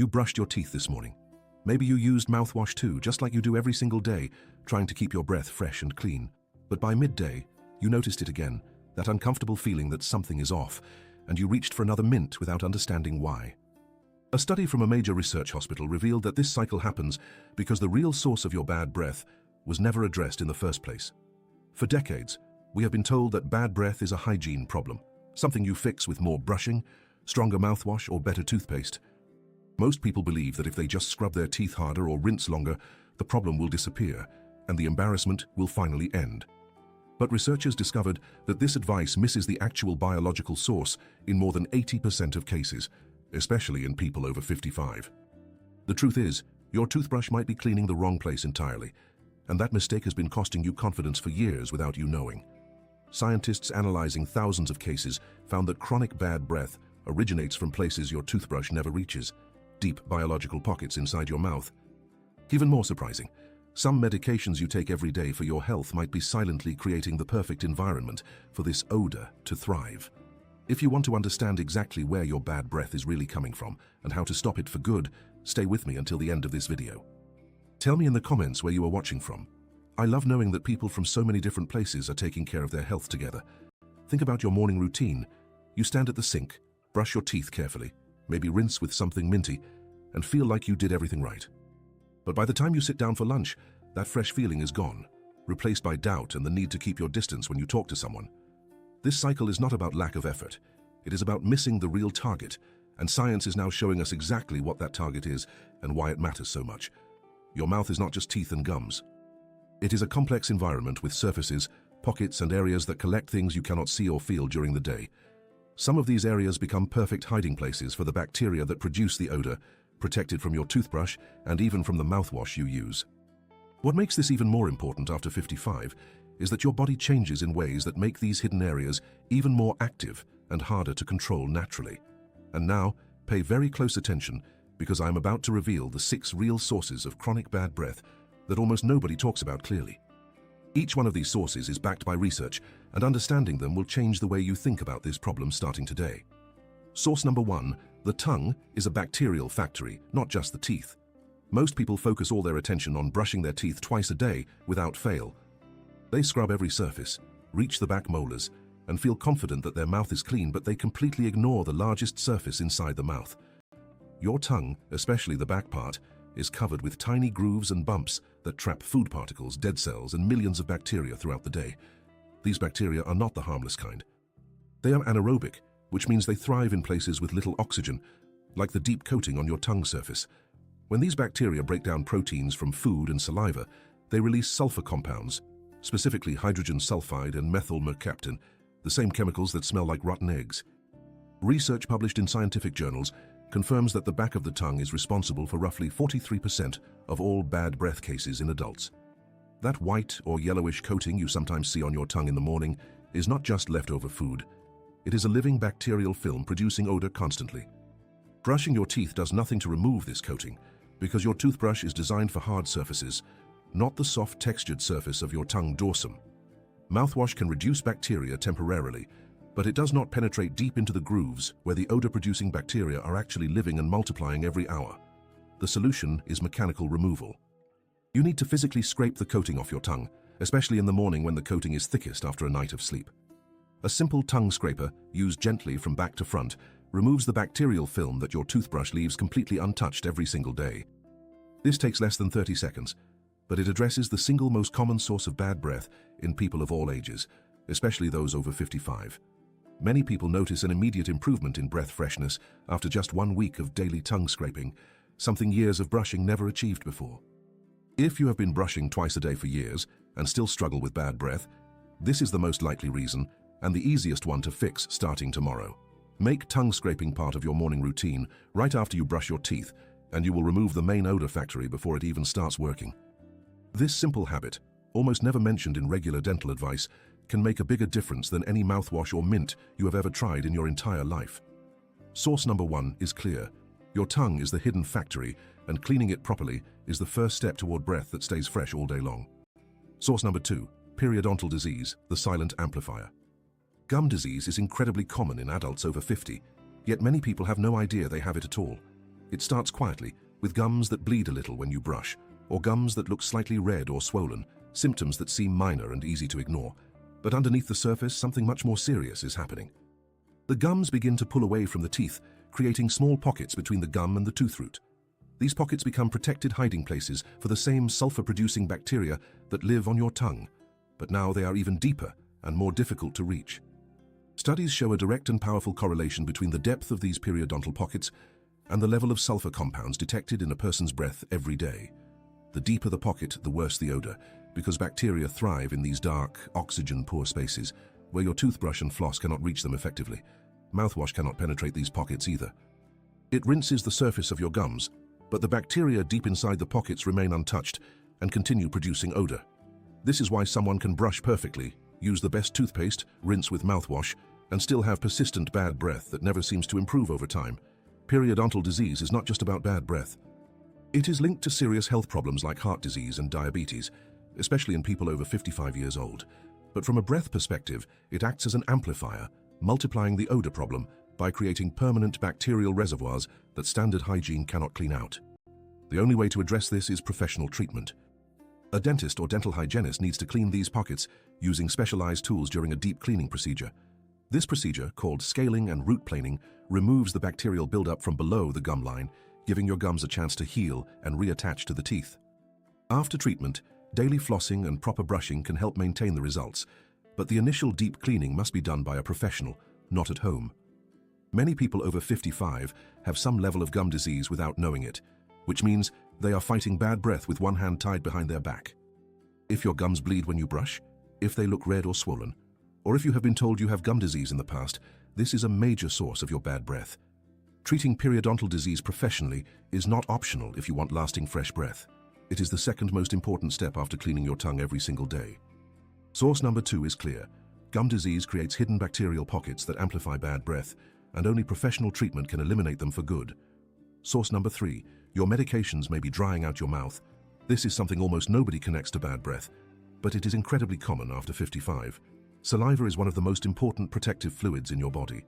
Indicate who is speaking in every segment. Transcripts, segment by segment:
Speaker 1: You brushed your teeth this morning. Maybe you used mouthwash too, just like you do every single day, trying to keep your breath fresh and clean. But by midday, you noticed it again, that uncomfortable feeling that something is off, and you reached for another mint without understanding why. A study from a major research hospital revealed that this cycle happens because the real source of your bad breath was never addressed in the first place. For decades, we have been told that bad breath is a hygiene problem, something you fix with more brushing, stronger mouthwash, or better toothpaste. Most people believe that if they just scrub their teeth harder or rinse longer, the problem will disappear, and the embarrassment will finally end. But researchers discovered that this advice misses the actual biological source in more than 80% of cases, especially in people over 55. The truth is, your toothbrush might be cleaning the wrong place entirely, and that mistake has been costing you confidence for years without you knowing. Scientists analyzing thousands of cases found that chronic bad breath originates from places your toothbrush never reaches, deep biological pockets inside your mouth. Even more surprising, some medications you take every day for your health might be silently creating the perfect environment for this odor to thrive. If you want to understand exactly where your bad breath is really coming from and how to stop it for good, stay with me until the end of this video. Tell me in the comments where you are watching from. I love knowing that people from so many different places are taking care of their health together. Think about your morning routine. You stand at the sink, brush your teeth carefully, maybe rinse with something minty, and feel like you did everything right. But by the time you sit down for lunch, that fresh feeling is gone, replaced by doubt and the need to keep your distance when you talk to someone. This cycle is not about lack of effort. It is about missing the real target, and science is now showing us exactly what that target is and why it matters so much. Your mouth is not just teeth and gums. It is a complex environment with surfaces, pockets, and areas that collect things you cannot see or feel during the day. Some of these areas become perfect hiding places for the bacteria that produce the odor, protected from your toothbrush and even from the mouthwash you use. What makes this even more important after 55 is that your body changes in ways that make these hidden areas even more active and harder to control naturally. And now, pay very close attention because I'm about to reveal the 6 real sources of chronic bad breath that almost nobody talks about clearly. Each one of these sources is backed by research, and understanding them will change the way you think about this problem starting today. Source number 1, the tongue is a bacterial factory, not just the teeth. Most people focus all their attention on brushing their teeth twice a day without fail. They scrub every surface, reach the back molars, and feel confident that their mouth is clean, but they completely ignore the largest surface inside the mouth. Your tongue, especially the back part, is covered with tiny grooves and bumps that trap food particles, dead cells, and millions of bacteria throughout the day. These bacteria are not the harmless kind. They are anaerobic, which means they thrive in places with little oxygen, like the deep coating on your tongue surface. When these bacteria break down proteins from food and saliva, they release sulfur compounds, specifically hydrogen sulfide and methyl mercaptan, the same chemicals that smell like rotten eggs. Research published in scientific journals confirms that the back of the tongue is responsible for roughly 43% of all bad breath cases in adults. That white or yellowish coating you sometimes see on your tongue in the morning is not just leftover food. It is a living bacterial film producing odor constantly. Brushing your teeth does nothing to remove this coating because your toothbrush is designed for hard surfaces, not the soft textured surface of your tongue dorsum. Mouthwash can reduce bacteria temporarily, but it does not penetrate deep into the grooves where the odor-producing bacteria are actually living and multiplying every hour. The solution is mechanical removal. You need to physically scrape the coating off your tongue, especially in the morning when the coating is thickest after a night of sleep. A simple tongue scraper, used gently from back to front, removes the bacterial film that your toothbrush leaves completely untouched every single day. This takes less than 30 seconds, but it addresses the single most common source of bad breath in people of all ages, especially those over 55. Many people notice an immediate improvement in breath freshness after just 1 week of daily tongue scraping, something years of brushing never achieved before. If you have been brushing twice a day for years and still struggle with bad breath, this is the most likely reason and the easiest one to fix starting tomorrow. Make tongue scraping part of your morning routine right after you brush your teeth, and you will remove the main odor factory before it even starts working. This simple habit, almost never mentioned in regular dental advice, can make a bigger difference than any mouthwash or mint you have ever tried in your entire life. Source number 1 is clear. Your tongue is the hidden factory, and cleaning it properly is the first step toward breath that stays fresh all day long. Source number 2, periodontal disease, the silent amplifier. Gum disease is incredibly common in adults over 50, yet many people have no idea they have it at all. It starts quietly, with gums that bleed a little when you brush, or gums that look slightly red or swollen, symptoms that seem minor and easy to ignore. But underneath the surface, something much more serious is happening. The gums begin to pull away from the teeth, creating small pockets between the gum and the tooth root. These pockets become protected hiding places for the same sulfur-producing bacteria that live on your tongue, but now they are even deeper and more difficult to reach. Studies show a direct and powerful correlation between the depth of these periodontal pockets and the level of sulfur compounds detected in a person's breath every day. The deeper the pocket, the worse the odor, because bacteria thrive in these dark, oxygen-poor spaces where your toothbrush and floss cannot reach them effectively. Mouthwash cannot penetrate these pockets either. It rinses the surface of your gums, but the bacteria deep inside the pockets remain untouched and continue producing odor. This is why someone can brush perfectly, use the best toothpaste, rinse with mouthwash, and still have persistent bad breath that never seems to improve over time. Periodontal disease is not just about bad breath. It is linked to serious health problems like heart disease and diabetes, especially in people over 55 years old. But from a breath perspective, it acts as an amplifier, multiplying the odor problem by creating permanent bacterial reservoirs that standard hygiene cannot clean out. The only way to address this is professional treatment. A dentist or dental hygienist needs to clean these pockets using specialized tools during a deep cleaning procedure. This procedure, called scaling and root planing, removes the bacterial buildup from below the gum line, giving your gums a chance to heal and reattach to the teeth. After treatment, daily flossing and proper brushing can help maintain the results, but the initial deep cleaning must be done by a professional, not at home. Many people over 55 have some level of gum disease without knowing it, which means they are fighting bad breath with one hand tied behind their back. If your gums bleed when you brush, if they look red or swollen, or if you have been told you have gum disease in the past, this is a major source of your bad breath. Treating periodontal disease professionally is not optional if you want lasting fresh breath. It is the second most important step after cleaning your tongue every single day. Source number 2 is clear. Gum disease creates hidden bacterial pockets that amplify bad breath, and only professional treatment can eliminate them for good. Source number 3, your medications may be drying out your mouth. This is something almost nobody connects to bad breath, but it is incredibly common after 55. Saliva is one of the most important protective fluids in your body.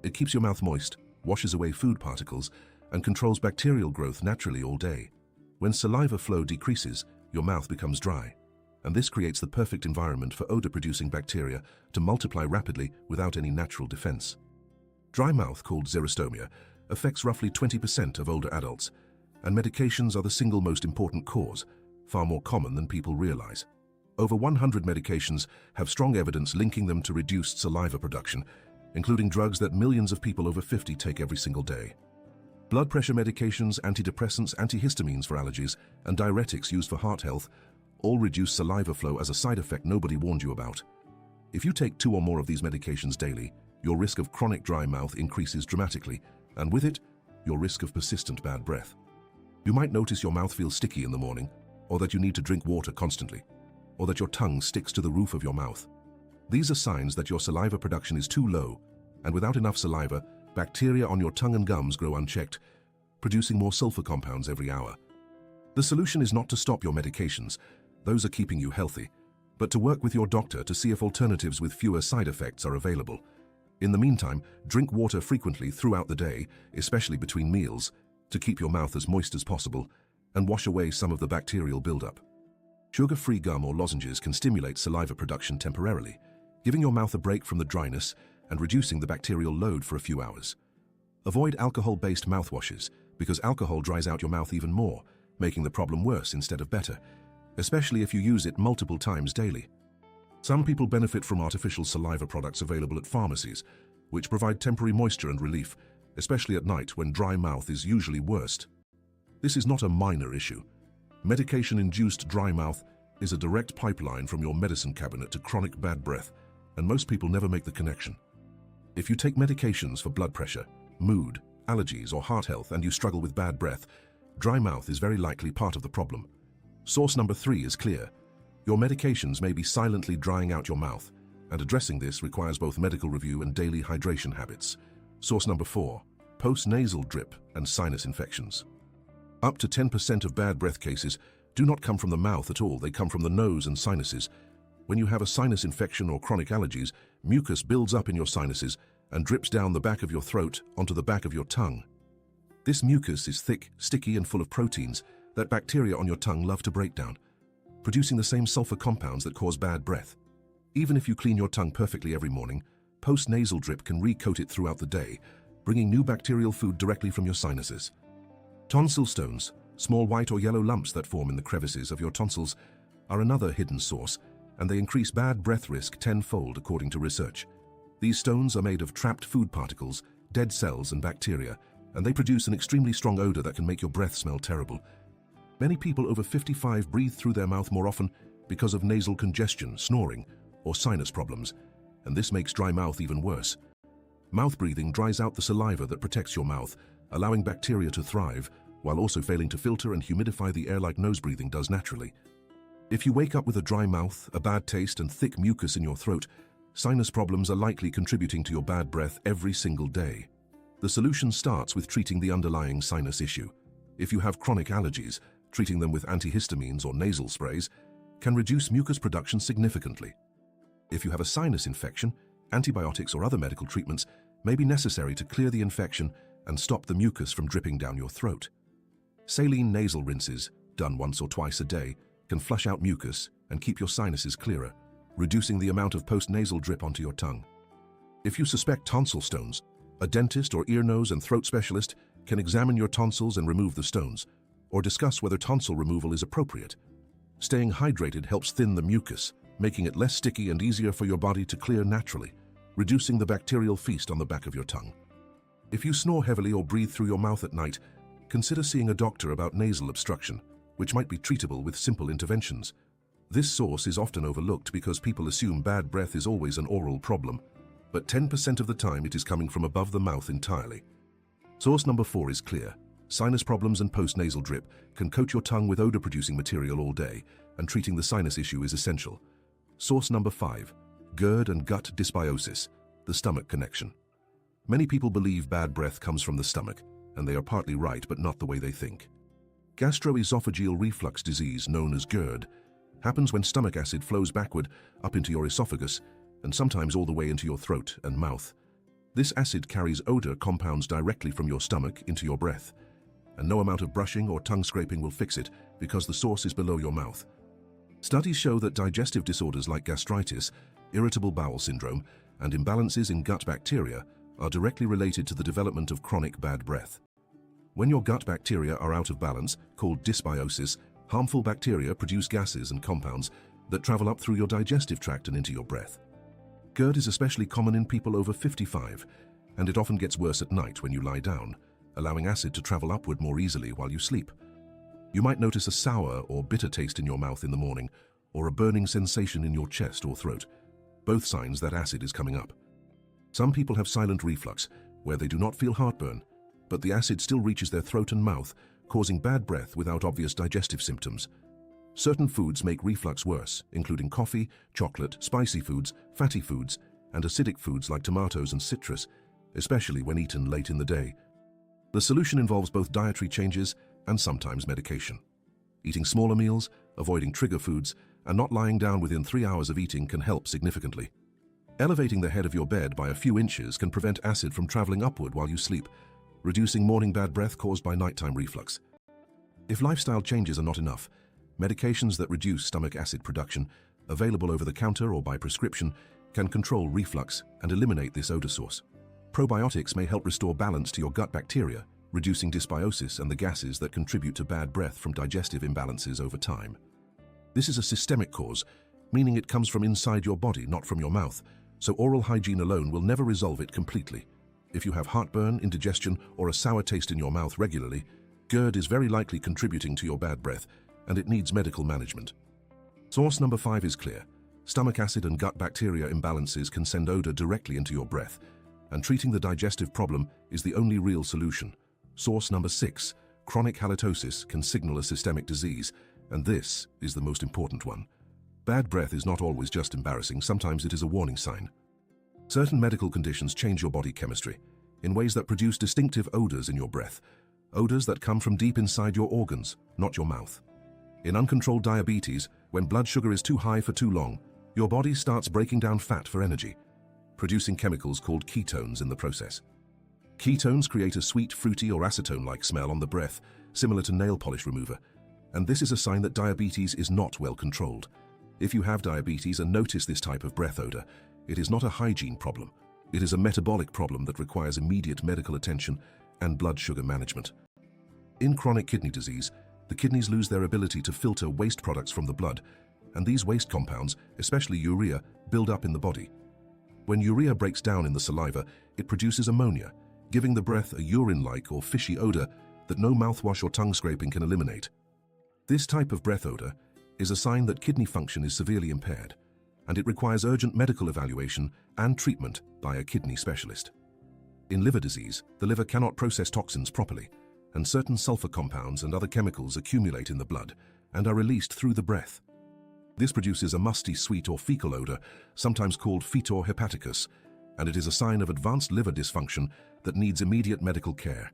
Speaker 1: It keeps your mouth moist, washes away food particles, and controls bacterial growth naturally all day. When saliva flow decreases, your mouth becomes dry, and this creates the perfect environment for odor-producing bacteria to multiply rapidly without any natural defense. Dry mouth, called xerostomia, affects roughly 20% of older adults, and medications are the single most important cause, far more common than people realize. Over 100 medications have strong evidence linking them to reduced saliva production, including drugs that millions of people over 50 take every single day. Blood pressure medications, antidepressants, antihistamines for allergies, and diuretics used for heart health all reduce saliva flow as a side effect nobody warned you about. If you take 2 or more of these medications daily, your risk of chronic dry mouth increases dramatically, and with it, your risk of persistent bad breath. You might notice your mouth feels sticky in the morning, or that you need to drink water constantly, or that your tongue sticks to the roof of your mouth. These are signs that your saliva production is too low, and without enough saliva, bacteria on your tongue and gums grow unchecked, producing more sulfur compounds every hour. The solution is not to stop your medications, those are keeping you healthy, but to work with your doctor to see if alternatives with fewer side effects are available. In the meantime, drink water frequently throughout the day, especially between meals, to keep your mouth as moist as possible, and wash away some of the bacterial buildup. Sugar-free gum or lozenges can stimulate saliva production temporarily, giving your mouth a break from the dryness and reducing the bacterial load for a few hours. Avoid alcohol-based mouthwashes, because alcohol dries out your mouth even more, making the problem worse instead of better, especially if you use it multiple times daily. Some people benefit from artificial saliva products available at pharmacies, which provide temporary moisture and relief, especially at night when dry mouth is usually worst. This is not a minor issue. Medication-induced dry mouth is a direct pipeline from your medicine cabinet to chronic bad breath, and most people never make the connection. If you take medications for blood pressure, mood, allergies, or heart health and you struggle with bad breath, dry mouth is very likely part of the problem. Source number 3 is clear. Your medications may be silently drying out your mouth, and addressing this requires both medical review and daily hydration habits. Source number 4, post-nasal drip and sinus infections. Up to 10% of bad breath cases do not come from the mouth at all, they come from the nose and sinuses. When you have a sinus infection or chronic allergies, mucus builds up in your sinuses and drips down the back of your throat onto the back of your tongue. This mucus is thick, sticky, and full of proteins that bacteria on your tongue love to break down, producing the same sulfur compounds that cause bad breath. Even if you clean your tongue perfectly every morning, post-nasal drip can recoat it throughout the day, bringing new bacterial food directly from your sinuses. Tonsil stones, small white or yellow lumps that form in the crevices of your tonsils, are another hidden source, and they increase bad breath risk tenfold according to research. These stones are made of trapped food particles, dead cells, and bacteria, and they produce an extremely strong odor that can make your breath smell terrible. Many people over 55 breathe through their mouth more often because of nasal congestion, snoring, or sinus problems, and this makes dry mouth even worse. Mouth breathing dries out the saliva that protects your mouth, allowing bacteria to thrive, while also failing to filter and humidify the air like nose breathing does naturally. If you wake up with a dry mouth, a bad taste, and thick mucus in your throat, sinus problems are likely contributing to your bad breath every single day. The solution starts with treating the underlying sinus issue. If you have chronic allergies, treating them with antihistamines or nasal sprays can reduce mucus production significantly. If you have a sinus infection, antibiotics or other medical treatments may be necessary to clear the infection and stop the mucus from dripping down your throat. Saline nasal rinses, done once or twice a day, can flush out mucus and keep your sinuses clearer, reducing the amount of post-nasal drip onto your tongue. If you suspect tonsil stones, a dentist or ear, nose, and throat specialist can examine your tonsils and remove the stones, or discuss whether tonsil removal is appropriate. Staying hydrated helps thin the mucus, making it less sticky and easier for your body to clear naturally, reducing the bacterial feast on the back of your tongue. If you snore heavily or breathe through your mouth at night, consider seeing a doctor about nasal obstruction, which might be treatable with simple interventions. This source is often overlooked because people assume bad breath is always an oral problem, but 10% of the time it is coming from above the mouth entirely. Source number 4 is clear. Sinus problems and post-nasal drip can coat your tongue with odor-producing material all day, and treating the sinus issue is essential. Source number 5. GERD and gut dysbiosis, the stomach connection. Many people believe bad breath comes from the stomach, and they are partly right, but not the way they think. Gastroesophageal reflux disease, known as GERD, happens when stomach acid flows backward up into your esophagus and sometimes all the way into your throat and mouth. This acid carries odor compounds directly from your stomach into your breath, and no amount of brushing or tongue scraping will fix it because the source is below your mouth. Studies show that digestive disorders like gastritis, irritable bowel syndrome, and imbalances in gut bacteria are directly related to the development of chronic bad breath. When your gut bacteria are out of balance, called dysbiosis, harmful bacteria produce gases and compounds that travel up through your digestive tract and into your breath. GERD is especially common in people over 55, and it often gets worse at night when you lie down, allowing acid to travel upward more easily while you sleep. You might notice a sour or bitter taste in your mouth in the morning, or a burning sensation in your chest or throat, both signs that acid is coming up. Some people have silent reflux, where they do not feel heartburn, but the acid still reaches their throat and mouth, causing bad breath without obvious digestive symptoms. Certain foods make reflux worse, including coffee, chocolate, spicy foods, fatty foods, and acidic foods like tomatoes and citrus, especially when eaten late in the day. The solution involves both dietary changes and sometimes medication. Eating smaller meals, avoiding trigger foods, and not lying down within 3 hours of eating can help significantly. Elevating the head of your bed by a few inches can prevent acid from traveling upward while you sleep, reducing morning bad breath caused by nighttime reflux. If lifestyle changes are not enough, medications that reduce stomach acid production, available over the counter or by prescription, can control reflux and eliminate this odor source. Probiotics may help restore balance to your gut bacteria, reducing dysbiosis and the gases that contribute to bad breath from digestive imbalances over time. This is a systemic cause, meaning it comes from inside your body, not from your mouth, so oral hygiene alone will never resolve it completely. If you have heartburn, indigestion, or a sour taste in your mouth regularly, GERD is very likely contributing to your bad breath, and it needs medical management. Source number 5 is clear. Stomach acid and gut bacteria imbalances can send odor directly into your breath, and treating the digestive problem is the only real solution. Source number 6, chronic halitosis can signal a systemic disease, and this is the most important one. Bad breath is not always just embarrassing, sometimes it is a warning sign. Certain medical conditions change your body chemistry in ways that produce distinctive odors in your breath, odors that come from deep inside your organs, not your mouth. In uncontrolled diabetes, when blood sugar is too high for too long, your body starts breaking down fat for energy, producing chemicals called ketones in the process. Ketones create a sweet, fruity or acetone-like smell on the breath, similar to nail polish remover. And this is a sign that diabetes is not well controlled. If you have diabetes and notice this type of breath odor, it is not a hygiene problem. It is a metabolic problem that requires immediate medical attention and blood sugar management. In chronic kidney disease, the kidneys lose their ability to filter waste products from the blood, and these waste compounds, especially urea, build up in the body. When urea breaks down in the saliva, it produces ammonia, giving the breath a urine-like or fishy odor that no mouthwash or tongue scraping can eliminate. This type of breath odor is a sign that kidney function is severely impaired, and it requires urgent medical evaluation and treatment by a kidney specialist. In liver disease, the liver cannot process toxins properly, and certain sulfur compounds and other chemicals accumulate in the blood and are released through the breath. This produces a musty, sweet or fecal odor, sometimes called fetor hepaticus, and it is a sign of advanced liver dysfunction that needs immediate medical care.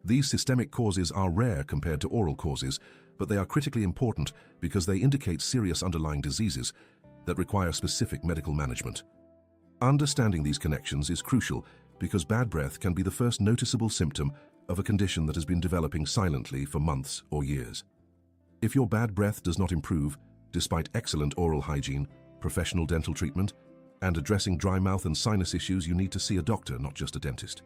Speaker 1: These systemic causes are rare compared to oral causes, but they are critically important because they indicate serious underlying diseases that require specific medical management. Understanding these connections is crucial because bad breath can be the first noticeable symptom of a condition that has been developing silently for months or years. If your bad breath does not improve, despite excellent oral hygiene, professional dental treatment, and addressing dry mouth and sinus issues, you need to see a doctor, not just a dentist.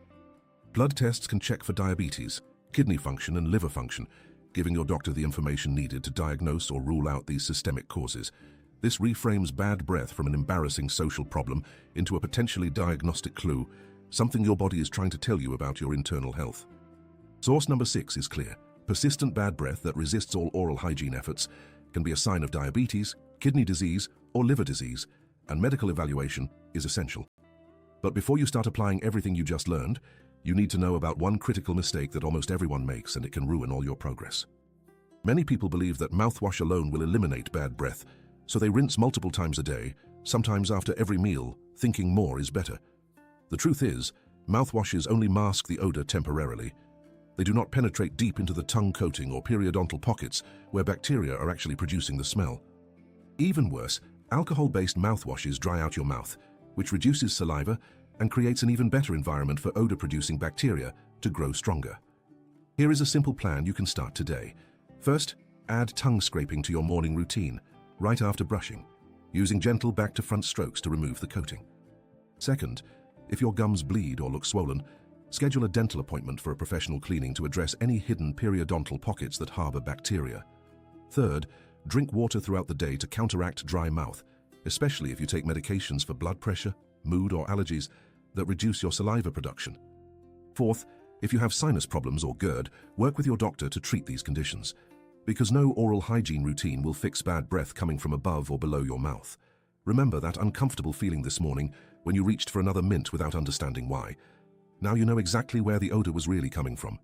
Speaker 1: Blood tests can check for diabetes, kidney function, and liver function, giving your doctor the information needed to diagnose or rule out these systemic causes. This reframes bad breath from an embarrassing social problem into a potentially diagnostic clue, something your body is trying to tell you about your internal health. Source number 6 is clear. Persistent bad breath that resists all oral hygiene efforts can be a sign of diabetes, kidney disease, or liver disease, and medical evaluation is essential. But before you start applying everything you just learned, you need to know about one critical mistake that almost everyone makes, and it can ruin all your progress. Many people believe that mouthwash alone will eliminate bad breath, so they rinse multiple times a day, sometimes after every meal, thinking more is better. The truth is, mouthwashes only mask the odor temporarily. They do not penetrate deep into the tongue coating or periodontal pockets where bacteria are actually producing the smell. Even worse, alcohol-based mouthwashes dry out your mouth, which reduces saliva and creates an even better environment for odor-producing bacteria to grow stronger. Here is a simple plan you can start today. First, add tongue scraping to your morning routine, right after brushing, using gentle back-to-front strokes to remove the coating. Second, if your gums bleed or look swollen, schedule a dental appointment for a professional cleaning to address any hidden periodontal pockets that harbor bacteria. Third, drink water throughout the day to counteract dry mouth, especially if you take medications for blood pressure, mood, or allergies that reduce your saliva production. Fourth, if you have sinus problems or GERD, work with your doctor to treat these conditions, because no oral hygiene routine will fix bad breath coming from above or below your mouth. Remember that uncomfortable feeling this morning when you reached for another mint without understanding why. Now you know exactly where the odor was really coming from.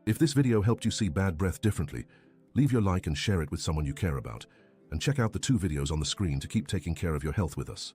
Speaker 1: If this video helped you see bad breath differently, leave your like and share it with someone you care about, and check out the 2 videos on the screen to keep taking care of your health with us.